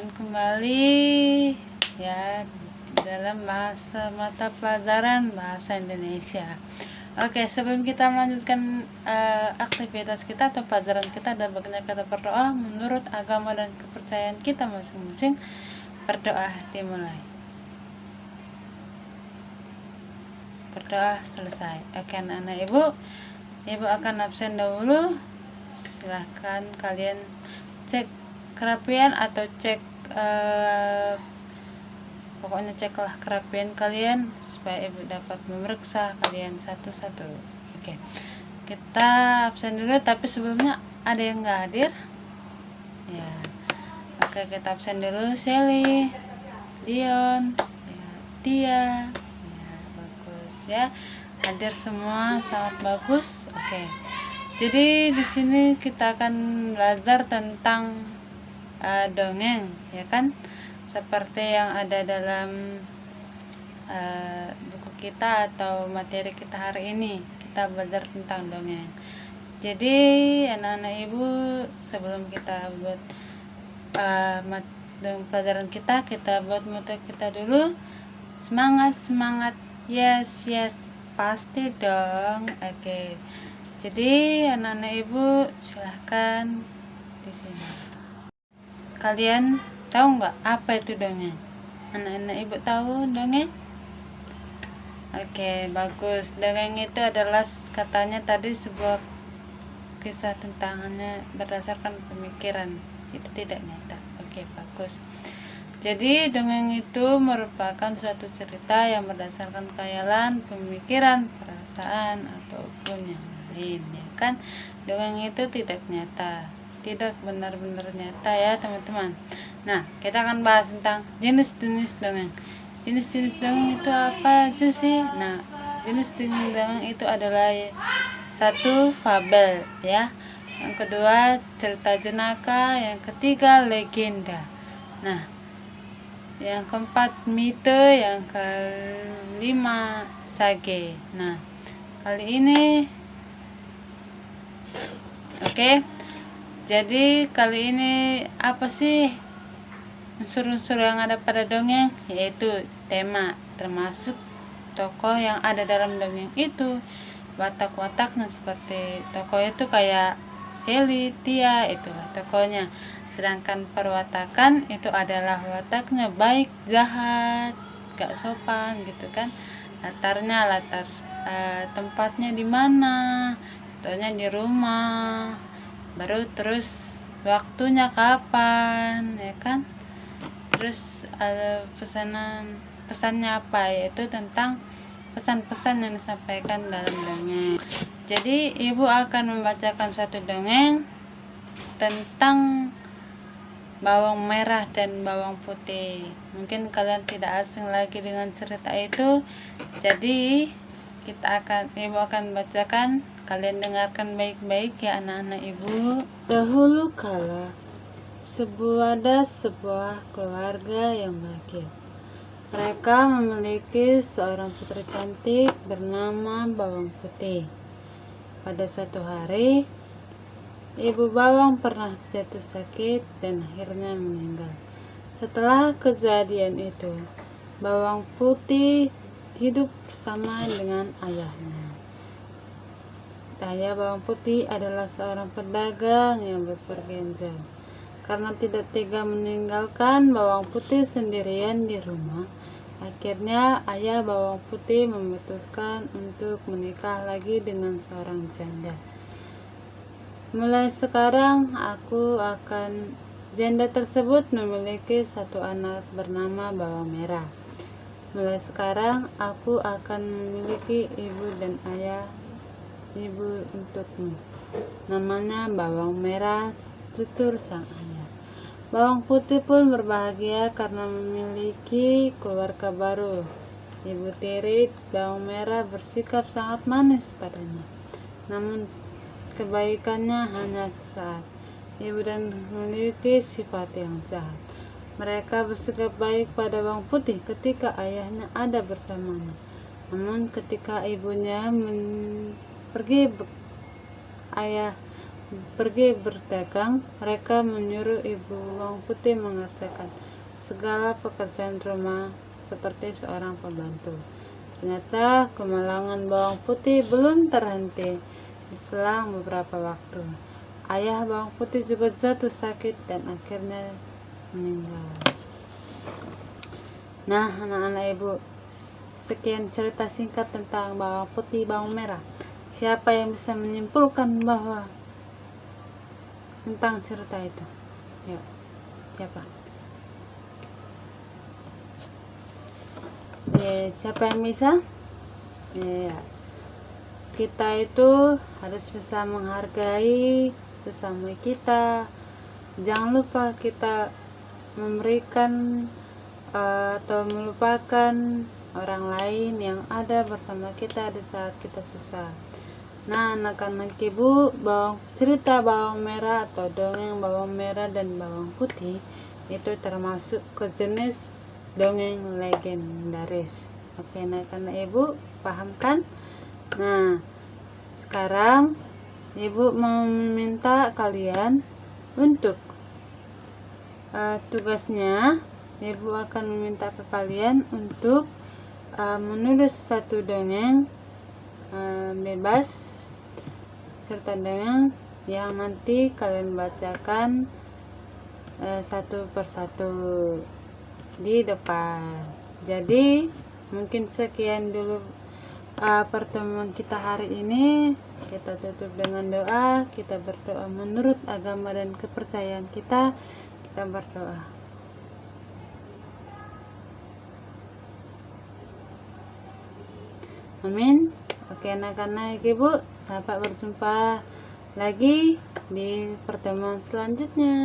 akan kembali ya dalam mata pelajaran bahasa Indonesia. Oke, sebelum kita melanjutkan aktivitas kita atau pelajaran kita dan bagaimana kata berdoa menurut agama dan kepercayaan kita masing-masing, berdoa dimulai. Berdoa selesai. Oke, anak-anak ibu akan absen dahulu. Silahkan kalian cek kerapian atau cek pokoknya ceklah kerapian kalian supaya ibu dapat memeriksa kalian satu-satu. Oke, kita absen dulu, tapi sebelumnya ada yang nggak hadir ya. Oke, kita absen dulu. Shelly, Dion, ya, Tia, ya, bagus ya, hadir semua, sangat bagus. Oke, jadi di sini kita akan belajar tentang dongeng, ya kan? Seperti yang ada dalam buku kita atau materi kita hari ini, kita belajar tentang dongeng. Jadi anak-anak ibu, sebelum kita buat pelajaran kita buat moto kita dulu. Semangat, yes, pasti dong. Oke. Jadi anak-anak ibu silahkan di sini. Kalian tahu nggak apa itu dongeng? Anak-anak ibu tahu dongeng? Oke, bagus. Dongeng itu adalah katanya tadi sebuah kisah tentangnya berdasarkan pemikiran. Itu tidak nyata. Oke, bagus. Jadi dongeng itu merupakan suatu cerita yang berdasarkan khayalan, pemikiran, perasaan ataupun yang lain, ya kan? Dongeng itu tidak nyata, tidak benar-benar nyata ya teman-teman. Nah, kita akan bahas tentang jenis-jenis dongeng. Jenis-jenis dongeng itu apa aja sih? Nah, jenis-jenis dongeng itu adalah satu, fabel ya. Yang kedua, cerita jenaka. Yang ketiga, legenda. Nah, yang keempat, mite. Yang kelima, sage. Nah, kali ini oke. Jadi kali ini apa sih unsur-unsur yang ada pada dongeng? Yaitu tema, termasuk tokoh yang ada dalam dongeng itu, watak-wataknya seperti tokoh itu kayak Shelly, Tia, itulah tokohnya. Sedangkan perwatakan itu adalah wataknya baik, jahat, gak sopan gitu kan. Latar tempatnya di mana? Contohnya di rumah. Baru terus waktunya kapan, ya kan? Terus ada pesannya apa, yaitu tentang pesan-pesan yang disampaikan dalam dongeng. Jadi ibu akan membacakan suatu dongeng tentang bawang merah dan bawang putih. Mungkin kalian tidak asing lagi dengan cerita itu. Jadi ibu akan bacakan, kalian dengarkan baik-baik ya anak-anak ibu. Dahulu kala ada sebuah keluarga yang bahagia. Mereka memiliki seorang putri cantik bernama Bawang Putih. Pada suatu hari, ibu Bawang pernah jatuh sakit dan akhirnya meninggal. Setelah kejadian itu, Bawang Putih hidup bersama dengan ayahnya. Ayah Bawang Putih adalah seorang pedagang yang bepergian jauh. Karena tidak tega meninggalkan Bawang Putih sendirian di rumah, akhirnya ayah Bawang Putih memutuskan untuk menikah lagi dengan seorang janda. Mulai sekarang janda tersebut memiliki satu anak bernama Bawang Merah. Mulai sekarang aku akan memiliki ibu dan ayah ibu untukmu. Namanya Bawang Merah, tutur sang ayah. Bawang Putih pun berbahagia karena memiliki keluarga baru. Ibu tiri Bawang Merah bersikap sangat manis padanya. Namun kebaikannya hanya sesaat. Ibu dan memiliki sifat yang jahat. Mereka bersikap baik pada Bawang Putih ketika ayahnya ada bersamanya. Namun ketika ibunya pergi, ayah pergi berdagang, mereka menyuruh ibu bawang putih mengerjakan segala pekerjaan rumah seperti seorang pembantu. Ternyata kemalangan bawang putih belum terhenti. Selang beberapa waktu, ayah bawang putih juga jatuh sakit dan akhirnya meninggal. Nah, anak-anak ibu, sekian cerita singkat tentang bawang putih, bawang merah. Siapa yang bisa menyimpulkan bahwa tentang cerita itu? Yuk, siapa? Siapa yang bisa? Kita itu harus bisa menghargai sesama kita. Jangan lupa kita memberikan atau melupakan orang lain yang ada bersama kita di saat kita susah. Nah, anak-anak ibu, cerita bawang merah atau dongeng bawang merah dan bawang putih itu termasuk ke jenis dongeng legendaris. Oke, anak-anak ibu paham kan? Nah, sekarang ibu mau meminta kalian untuk tugasnya. Ibu akan meminta ke kalian untuk menulis satu dongeng bebas serta dongeng yang nanti kalian bacakan satu persatu di depan. Jadi mungkin sekian dulu pertemuan kita hari ini. Kita tutup dengan doa. Kita berdoa menurut agama dan kepercayaan kita. Kita berdoa. Amin. Oke, anak-anak ibu, sampai berjumpa lagi di pertemuan selanjutnya.